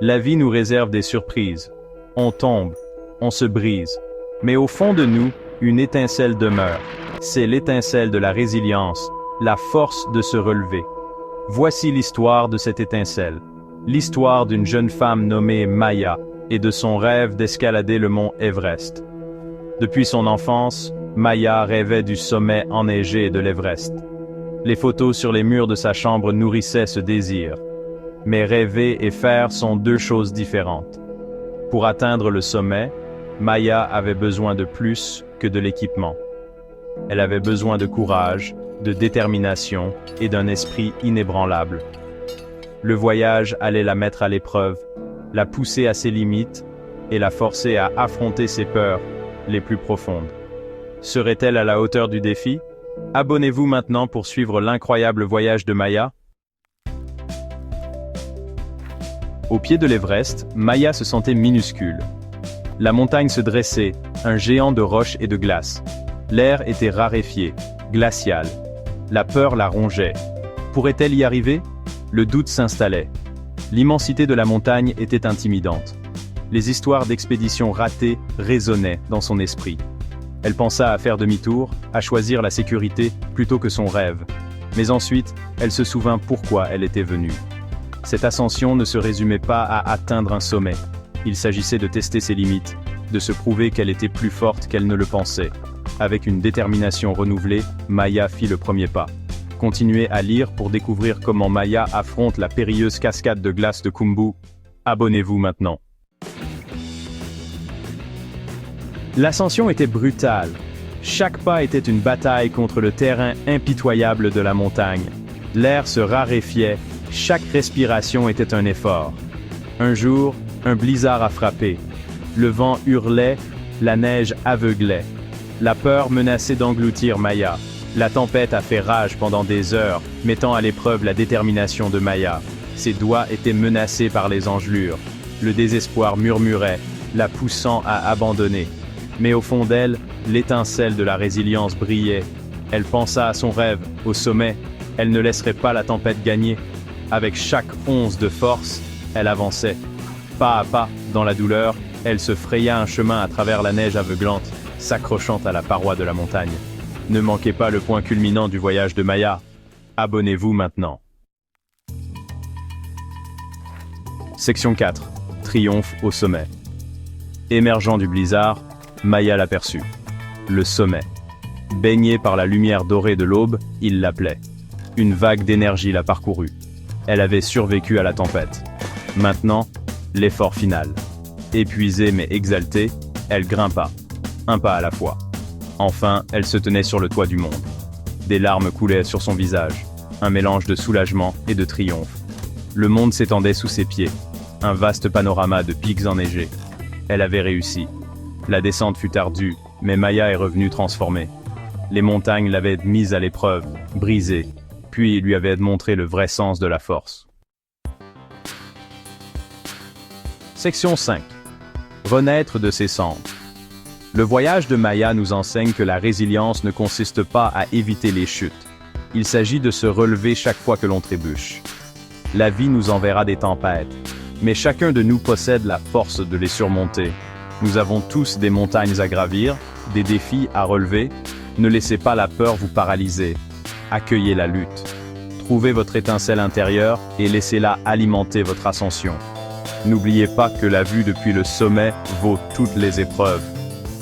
La vie nous réserve des surprises. On tombe, on se brise. Mais au fond de nous, une étincelle demeure. C'est l'étincelle de la résilience, la force de se relever. Voici l'histoire de cette étincelle. L'histoire d'une jeune femme nommée Maya et de son rêve d'escalader le mont Everest. Depuis son enfance, Maya rêvait du sommet enneigé de l'Everest. Les photos sur les murs de sa chambre nourrissaient ce désir. Mais rêver et faire sont deux choses différentes. Pour atteindre le sommet, Maya avait besoin de plus que de l'équipement. Elle avait besoin de courage, de détermination et d'un esprit inébranlable. Le voyage allait la mettre à l'épreuve, la pousser à ses limites et la forcer à affronter ses peurs les plus profondes. Serait-elle à la hauteur du défi? Abonnez-vous maintenant pour suivre l'incroyable voyage de Maya. Au pied de l'Everest, Maya se sentait minuscule. La montagne se dressait, un géant de roches et de glace. L'air était raréfié, glacial. La peur la rongeait. Pourrait-elle y arriver? Le doute s'installait. L'immensité de la montagne était intimidante. Les histoires d'expéditions ratées résonnaient dans son esprit. Elle pensa à faire demi-tour, à choisir la sécurité plutôt que son rêve. Mais ensuite, elle se souvint pourquoi elle était venue. Cette ascension ne se résumait pas à atteindre un sommet. Il s'agissait de tester ses limites, de se prouver qu'elle était plus forte qu'elle ne le pensait. Avec une détermination renouvelée, Maya fit le premier pas. Continuez à lire pour découvrir comment Maya affronte la périlleuse cascade de glace de Khumbu. Abonnez-vous maintenant. L'ascension était brutale. Chaque pas était une bataille contre le terrain impitoyable de la montagne. L'air se raréfiait, chaque respiration était un effort. Un jour, un blizzard a frappé. Le vent hurlait, la neige aveuglait. La peur menaçait d'engloutir Maya. La tempête a fait rage pendant des heures, mettant à l'épreuve la détermination de Maya. Ses doigts étaient menacés par les engelures. Le désespoir murmurait, la poussant à abandonner. Mais au fond d'elle, l'étincelle de la résilience brillait. Elle pensa à son rêve, au sommet. Elle ne laisserait pas la tempête gagner. Avec chaque once de force, elle avançait. Pas à pas, dans la douleur, elle se fraya un chemin à travers la neige aveuglante, s'accrochant à la paroi de la montagne. Ne manquez pas le point culminant du voyage de Maya. Abonnez-vous maintenant. Section 4. Triomphe au sommet. Émergeant du blizzard, Maya l'aperçut. Le sommet. Baigné par la lumière dorée de l'aube, il l'appelait. Une vague d'énergie la parcourut. Elle avait survécu à la tempête. Maintenant, l'effort final. Épuisée mais exaltée, elle grimpa. Un pas à la fois. Enfin, elle se tenait sur le toit du monde. Des larmes coulaient sur son visage. Un mélange de soulagement et de triomphe. Le monde s'étendait sous ses pieds. Un vaste panorama de pics enneigés. Elle avait réussi. La descente fut ardue, mais Maya est revenue transformée. Les montagnes l'avaient mise à l'épreuve, brisée, puis lui avaient montré le vrai sens de la force. Section 5. Renaître de ses cendres. Le voyage de Maya nous enseigne que la résilience ne consiste pas à éviter les chutes. Il s'agit de se relever chaque fois que l'on trébuche. La vie nous enverra des tempêtes, mais chacun de nous possède la force de les surmonter. Nous avons tous des montagnes à gravir, des défis à relever. Ne laissez pas la peur vous paralyser. Accueillez la lutte. Trouvez votre étincelle intérieure et laissez-la alimenter votre ascension. N'oubliez pas que la vue depuis le sommet vaut toutes les épreuves.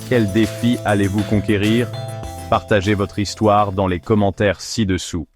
Quel défi allez-vous conquérir? Partagez votre histoire dans les commentaires ci-dessous.